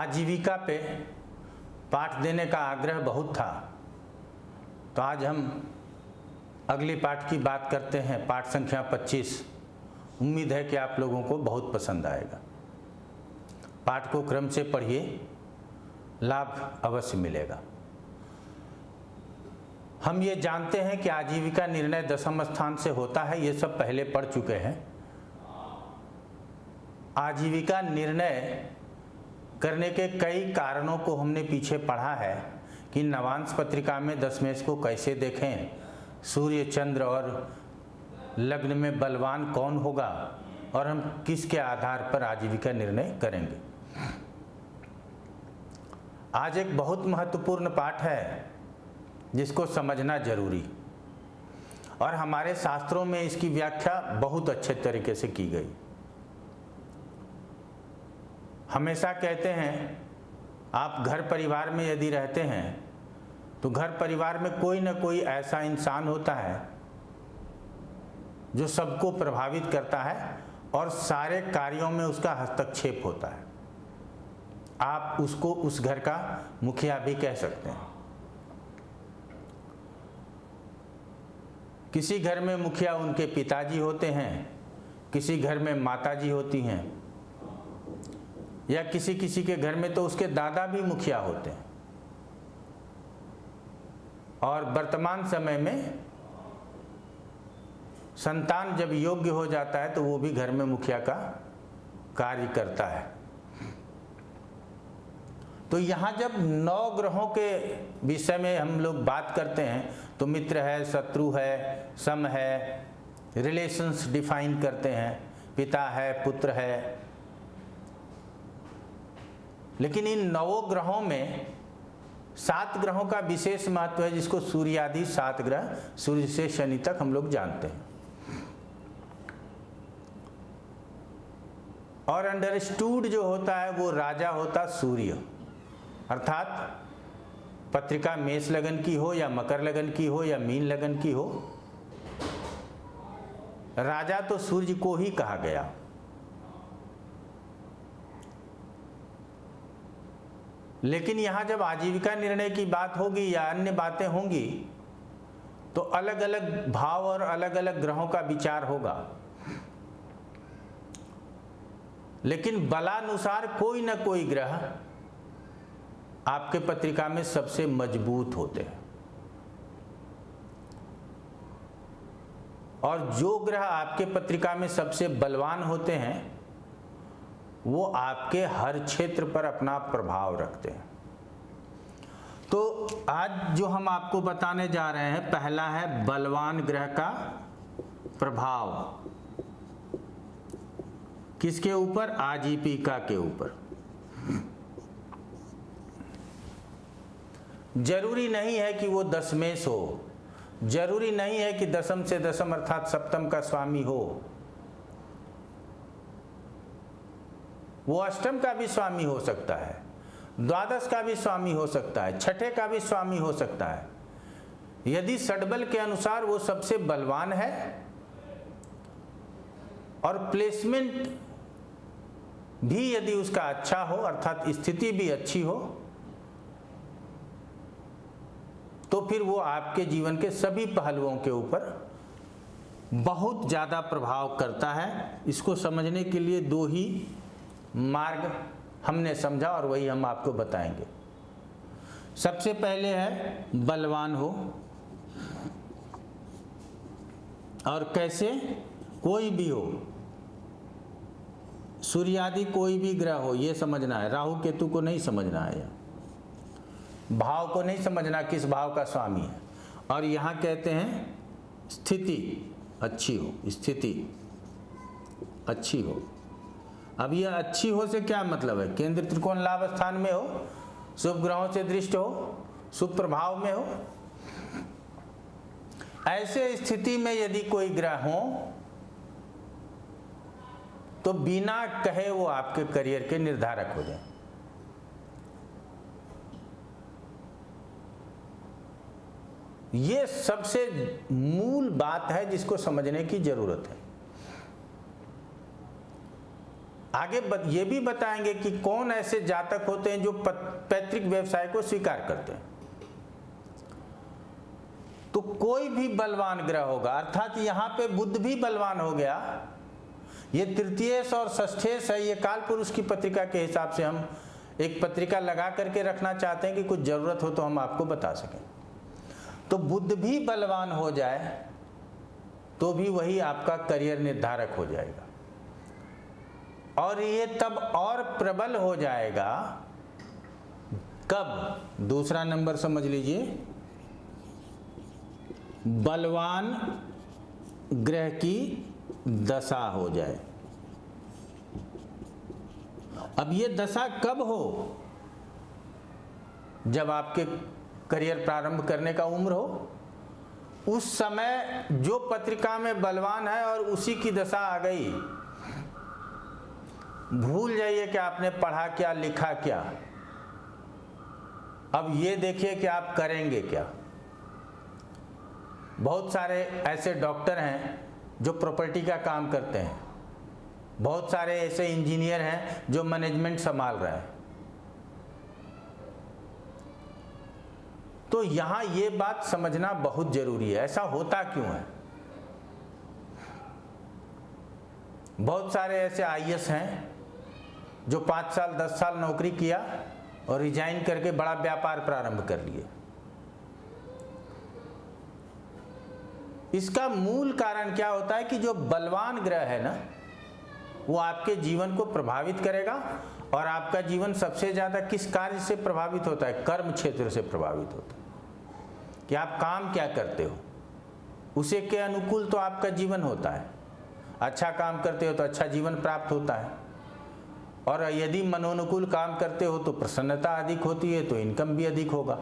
आजीविका पे पाठ देने का आग्रह बहुत था, तो आज हम अगले पाठ की बात करते हैं, पाठ संख्या 25। उम्मीद है कि आप लोगों को बहुत पसंद आएगा। पाठ को क्रम से पढ़िए, लाभ अवश्य मिलेगा। हम ये जानते हैं कि आजीविका निर्णय दशम स्थान से होता है, ये सब पहले पढ़ चुके हैं। आजीविका निर्णय करने के कई कारणों को हमने पीछे पढ़ा है कि नवांश पत्रिका में दशमेश को कैसे देखें, सूर्य चंद्र और लग्न में बलवान कौन होगा, और हम किसके आधार पर आजीविका निर्णय करेंगे। आज एक बहुत महत्वपूर्ण पाठ है जिसको समझना जरूरी, और हमारे शास्त्रों में इसकी व्याख्या बहुत अच्छे तरीके से की गई। हमेशा कहते हैं, आप घर परिवार में यदि रहते हैं तो घर परिवार में कोई न कोई ऐसा इंसान होता है जो सबको प्रभावित करता है और सारे कार्यों में उसका हस्तक्षेप होता है। आप उसको उस घर का मुखिया भी कह सकते हैं। किसी घर में मुखिया उनके पिताजी होते हैं, किसी घर में माताजी होती हैं, या किसी किसी के घर में तो उसके दादा भी मुखिया होते हैं। और वर्तमान समय में संतान जब योग्य हो जाता है तो वो भी घर में मुखिया का कार्य करता है। तो यहाँ जब 9 ग्रहों के विषय में हम लोग बात करते हैं तो मित्र है, शत्रु है, सम है, रिलेशंस डिफाइन करते हैं, पिता है, पुत्र है। लेकिन इन 9 ग्रहों में 7 ग्रहों का विशेष महत्व है, जिसको सूर्य आदि 7 ग्रह, सूर्य से शनि तक हम लोग जानते हैं। और अंडरस्टूड जो होता है वो राजा होता सूर्य, अर्थात पत्रिका मेष लगन की हो या मकर लगन की हो या मीन लगन की हो, राजा तो सूर्य को ही कहा गया। लेकिन यहां जब आजीविका निर्णय की बात होगी या अन्य बातें होंगी तो अलग अलग भाव और अलग अलग ग्रहों का विचार होगा। लेकिन बलानुसार कोई न कोई ग्रह आपके पत्रिका में सबसे मजबूत होते हैं, और जो ग्रह आपके पत्रिका में सबसे बलवान होते हैं वो आपके हर क्षेत्र पर अपना प्रभाव रखते हैं। तो आज जो हम आपको बताने जा रहे हैं, पहला है बलवान ग्रह का प्रभाव। किसके ऊपर? आजीविका के ऊपर। जरूरी नहीं है कि वो दशमेश हो, जरूरी नहीं है कि दशम से दशम अर्थात सप्तम का स्वामी हो। वो अष्टम का भी स्वामी हो सकता है, द्वादश का भी स्वामी हो सकता है, छठे का भी स्वामी हो सकता है। यदि षड्बल के अनुसार वो सबसे बलवान है और प्लेसमेंट भी यदि उसका अच्छा हो, अर्थात स्थिति भी अच्छी हो, तो फिर वो आपके जीवन के सभी पहलुओं के ऊपर बहुत ज़्यादा प्रभाव करता है। इसको समझने के लिए 2 ही मार्ग हमने समझा और वही हम आपको बताएंगे। सबसे पहले है बलवान हो, और कैसे? कोई भी हो, सूर्य आदि कोई भी ग्रह हो, ये समझना है। राहु केतु को नहीं समझना है, भाव को नहीं समझना किस भाव का स्वामी है। और यहाँ कहते हैं स्थिति अच्छी हो, स्थिति अच्छी हो। अब यह अच्छी हो से क्या मतलब है? केंद्र त्रिकोण लाभ स्थान में हो, शुभ ग्रहों से दृष्ट हो, शुभ प्रभाव में हो। ऐसे स्थिति में यदि कोई ग्रह हो तो बिना कहे वो आपके करियर के निर्धारक हो जाए। ये सबसे मूल बात है जिसको समझने की जरूरत है। आगे ये भी बताएंगे कि कौन ऐसे जातक होते हैं जो पैतृक व्यवसाय को स्वीकार करते हैं। तो कोई भी बलवान ग्रह होगा, अर्थात यहाँ पे बुध भी बलवान हो गया। ये तृतीयेश और षष्ठेश है। ये काल पुरुष की पत्रिका के हिसाब से हम एक पत्रिका लगा करके रखना चाहते हैं कि कुछ जरूरत हो तो हम आपको बता सकें। तो बुध भी बलवान हो जाए तो भी वही आपका करियर निर्धारक हो जाएगा, और ये तब और प्रबल हो जाएगा कब? दूसरा नंबर समझ लीजिए, बलवान ग्रह की दशा हो जाए। अब ये दशा कब हो? जब आपके करियर प्रारंभ करने का उम्र हो, उस समय जो पत्रिका में बलवान है और उसी की दशा आ गई, भूल जाइए कि आपने पढ़ा क्या, लिखा क्या। अब ये देखिए कि आप करेंगे क्या। बहुत सारे ऐसे डॉक्टर हैं जो प्रॉपर्टी का काम करते हैं, बहुत सारे ऐसे इंजीनियर हैं जो मैनेजमेंट संभाल रहे हैं। तो यहां ये बात समझना बहुत जरूरी है, ऐसा होता क्यों है। बहुत सारे ऐसे आईएएस हैं जो 5 साल 10 साल नौकरी किया और रिजाइन करके बड़ा व्यापार प्रारंभ कर लिए। इसका मूल कारण क्या होता है कि जो बलवान ग्रह है ना, वो आपके जीवन को प्रभावित करेगा। और आपका जीवन सबसे ज्यादा किस कार्य से प्रभावित होता है? कर्म क्षेत्र से प्रभावित होता है कि आप काम क्या करते हो, उसे के अनुकूल तो आपका जीवन होता है। अच्छा काम करते हो तो अच्छा जीवन प्राप्त होता है, और यदि मनोनुकूल काम करते हो तो प्रसन्नता अधिक होती है, तो इनकम भी अधिक होगा।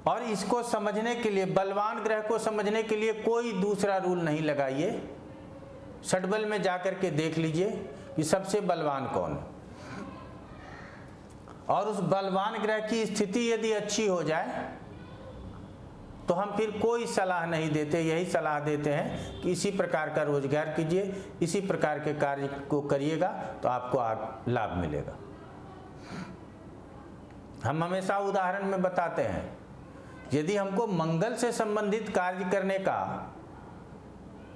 और इसको समझने के लिए, बलवान ग्रह को समझने के लिए कोई दूसरा रूल नहीं लगाइए। षटबल में जाकर के देख लीजिए कि सबसे बलवान कौन है, और उस बलवान ग्रह की स्थिति यदि अच्छी हो जाए तो हम फिर कोई सलाह नहीं देते, यही सलाह देते हैं कि इसी प्रकार का रोजगार कीजिए, इसी प्रकार के कार्य को करिएगा तो आपको लाभ मिलेगा। हम हमेशा उदाहरण में बताते हैं, यदि हमको मंगल से संबंधित कार्य करने का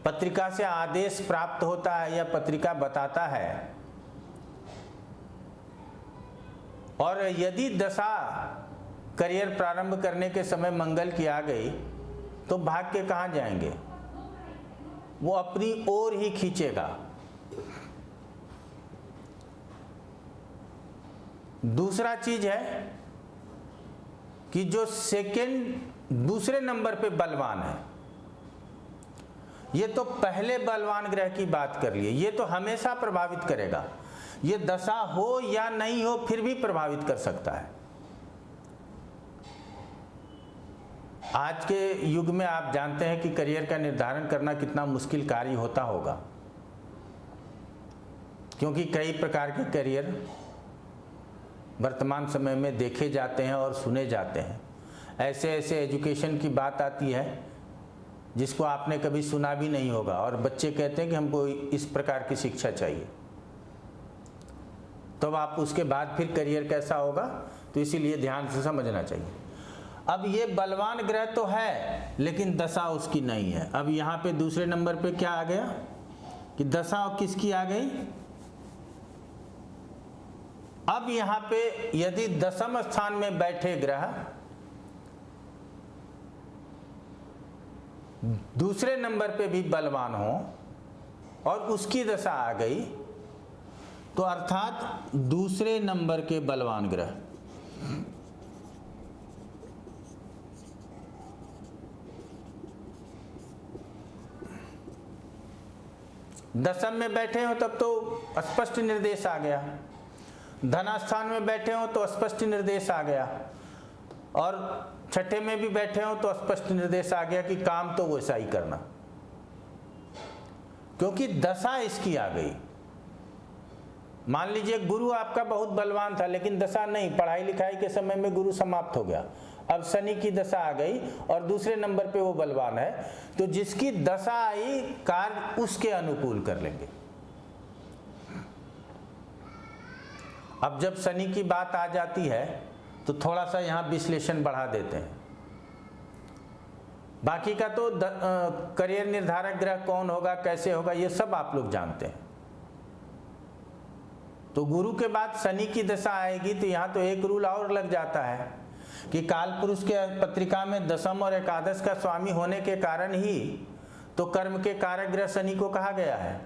पत्रिका से आदेश प्राप्त होता है या पत्रिका बताता है, और यदि दशा करियर प्रारंभ करने के समय मंगल की आ गई, तो भाग के कहाँ जाएंगे? वो अपनी ओर ही खींचेगा। दूसरा चीज है कि जो दूसरे नंबर पे बलवान है, ये तो पहले बलवान ग्रह की बात कर लिए, ये तो हमेशा प्रभावित करेगा। ये दशा हो या नहीं हो फिर भी प्रभावित कर सकता है। आज के युग में आप जानते हैं कि करियर का निर्धारण करना कितना मुश्किल कार्य होता होगा, क्योंकि कई प्रकार के करियर वर्तमान समय में देखे जाते हैं और सुने जाते हैं। ऐसे ऐसे एजुकेशन की बात आती है जिसको आपने कभी सुना भी नहीं होगा, और बच्चे कहते हैं कि हमको इस प्रकार की शिक्षा चाहिए। तब आप उसके बाद फिर करियर कैसा होगा, तो इसीलिए ध्यान से समझना चाहिए। अब ये बलवान ग्रह तो है लेकिन दशा उसकी नहीं है। अब यहाँ पे दूसरे नंबर पे क्या आ गया कि दशा किसकी आ गई? अब यहाँ पे यदि दशम स्थान में बैठे ग्रह दूसरे नंबर पे भी बलवान हो और उसकी दशा आ गई, तो अर्थात दूसरे नंबर के बलवान ग्रह दशम में बैठे हो तब तो स्पष्ट निर्देश आ गया, धनास्थान में बैठे हो तो स्पष्ट निर्देश आ गया, और छठे में भी बैठे हो तो स्पष्ट निर्देश आ गया कि काम तो वैसा ही करना, क्योंकि दशा इसकी आ गई। मान लीजिए गुरु आपका बहुत बलवान था लेकिन दशा नहीं, पढ़ाई लिखाई के समय में गुरु समाप्त हो गया, अब शनि की दशा आ गई और दूसरे नंबर पे वो बलवान है, तो जिसकी दशा आई कार्य उसके अनुकूल कर लेंगे। अब जब शनि की बात आ जाती है तो थोड़ा सा यहाँ विश्लेषण बढ़ा देते हैं। बाकी का तो करियर निर्धारक ग्रह कौन होगा, कैसे होगा, ये सब आप लोग जानते हैं। तो गुरु के बाद शनि की दशा आएगी तो यहाँ तो एक रूल और लग जाता है कि काल पुरुष के पत्रिका में दशम और एकादश का स्वामी होने के कारण ही तो कर्म के कारक ग्रह शनि को कहा गया है।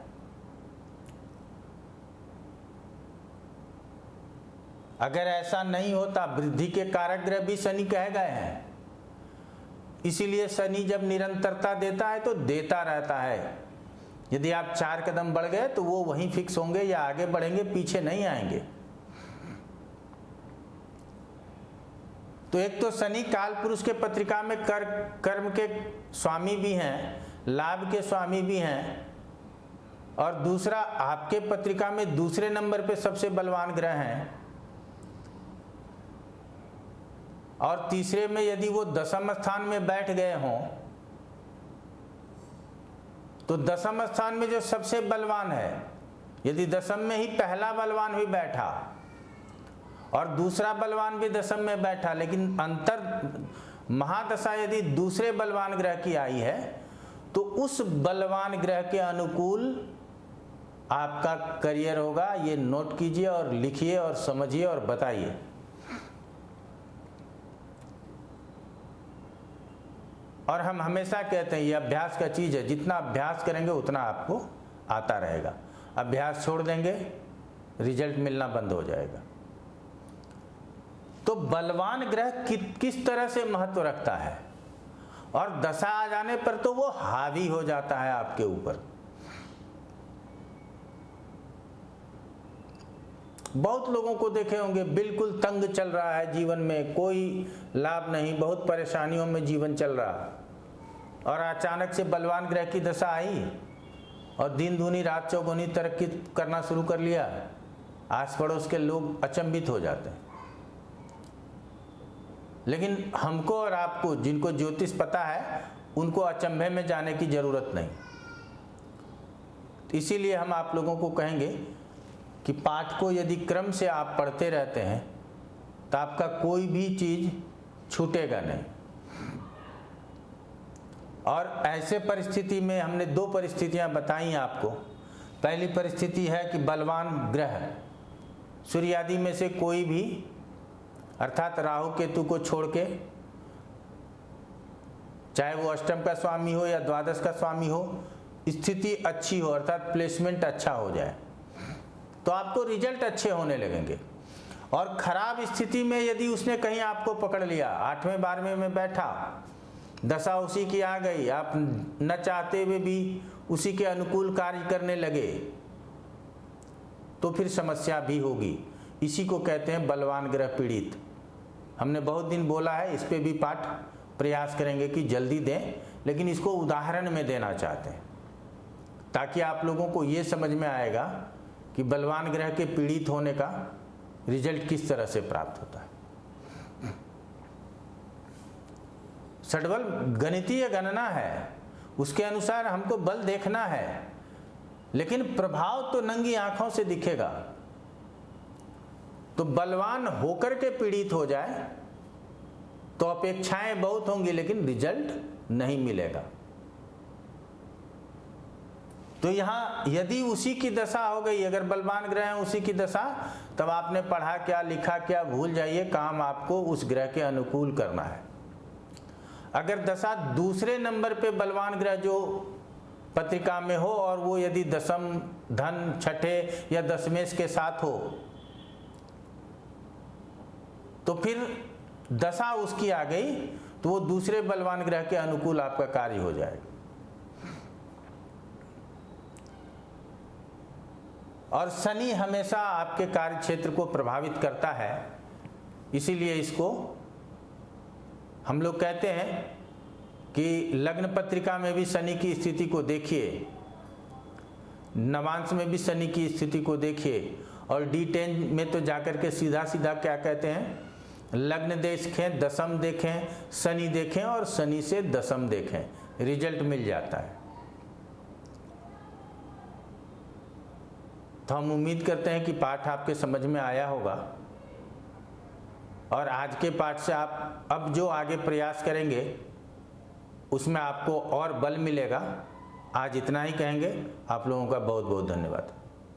अगर ऐसा नहीं होता, वृद्धि के कारक ग्रह भी शनि कहे गए हैं। इसीलिए शनि जब निरंतरता देता है तो देता रहता है। यदि आप 4 कदम बढ़ गए तो वो वहीं फिक्स होंगे या आगे बढ़ेंगे, पीछे नहीं आएंगे। तो एक तो शनि काल पुरुष के पत्रिका में कर्म के स्वामी भी हैं, लाभ के स्वामी भी हैं, और दूसरा आपके पत्रिका में दूसरे नंबर पे सबसे बलवान ग्रह हैं, और तीसरे में यदि वो दशम स्थान में बैठ गए हों तो दशम स्थान में जो सबसे बलवान है, यदि दशम में ही पहला बलवान भी बैठा और दूसरा बलवान भी दशम में बैठा, लेकिन अंतर महादशा यदि दूसरे बलवान ग्रह की आई है तो उस बलवान ग्रह के अनुकूल आपका करियर होगा। ये नोट कीजिए और लिखिए और समझिए और बताइए। और हम हमेशा कहते हैं ये अभ्यास का चीज़ है, जितना अभ्यास करेंगे उतना आपको आता रहेगा। अभ्यास छोड़ देंगे, रिजल्ट मिलना बंद हो जाएगा। तो बलवान ग्रह किस तरह से महत्व रखता है, और दशा आ जाने पर तो वो हावी हो जाता है आपके ऊपर। बहुत लोगों को देखे होंगे बिल्कुल तंग चल रहा है, जीवन में कोई लाभ नहीं, बहुत परेशानियों में जीवन चल रहा, और अचानक से बलवान ग्रह की दशा आई और दिन दूनी रात चौगुनी तरक्की करना शुरू कर लिया। आस पड़ोस के लोग अचंभित हो जाते हैं। लेकिन हमको और आपको जिनको ज्योतिष पता है उनको अचंभे में जाने की जरूरत नहीं। इसीलिए हम आप लोगों को कहेंगे कि पाठ को यदि क्रम से आप पढ़ते रहते हैं तो आपका कोई भी चीज छूटेगा नहीं। और ऐसे परिस्थिति में हमने 2 परिस्थितियां बताई आपको। पहली परिस्थिति है कि बलवान ग्रह सूर्य आदि में से कोई भी, अर्थात राहु केतु को छोड़ के, चाहे वो अष्टम का स्वामी हो या द्वादश का स्वामी हो, स्थिति अच्छी हो, अर्थात प्लेसमेंट अच्छा हो जाए तो आपको रिजल्ट अच्छे होने लगेंगे। और खराब स्थिति में यदि उसने कहीं आपको पकड़ लिया, 8वें 12वें में बैठा, दशा उसी की आ गई, आप न चाहते हुए भी उसी के अनुकूल कार्य करने लगे, तो फिर समस्या भी होगी। इसी को कहते हैं बलवान ग्रह पीड़ित। हमने बहुत दिन बोला है, इस पे भी पाठ प्रयास करेंगे कि जल्दी दें, लेकिन इसको उदाहरण में देना चाहते हैं ताकि आप लोगों को ये समझ में आएगा कि बलवान ग्रह के पीड़ित होने का रिजल्ट किस तरह से प्राप्त होता है। षड्बल गणितीय गणना है, उसके अनुसार हमको बल देखना है, लेकिन प्रभाव तो नंगी आंखों से दिखेगा। तो बलवान होकर के पीड़ित हो जाए तो अपेक्षाएं बहुत होंगी लेकिन रिजल्ट नहीं मिलेगा। तो यहां यदि उसी की दशा हो गई, अगर बलवान ग्रह है उसी की दशा, तब आपने पढ़ा क्या लिखा क्या भूल जाइए, काम आपको उस ग्रह के अनुकूल करना है। अगर दशा दूसरे नंबर पे बलवान ग्रह जो पत्रिका में हो और वो यदि दशम, धन, छठे या दशमेश के साथ हो तो फिर दशा उसकी आ गई तो वो दूसरे बलवान ग्रह के अनुकूल आपका कार्य हो जाएगा। और शनि हमेशा आपके कार्य क्षेत्र को प्रभावित करता है, इसीलिए इसको हम लोग कहते हैं कि लग्न पत्रिका में भी शनि की स्थिति को देखिए, नवांश में भी शनि की स्थिति को देखिए, और D10 में तो जाकर के सीधा सीधा क्या कहते हैं, लग्न देखें, दशम देखें, शनि देखें और शनि से दशम देखें, रिजल्ट मिल जाता है। तो हम उम्मीद करते हैं कि पाठ आपके समझ में आया होगा और आज के पाठ से आप अब जो आगे प्रयास करेंगे उसमें आपको और बल मिलेगा। आज इतना ही कहेंगे। आप लोगों का बहुत बहुत धन्यवाद।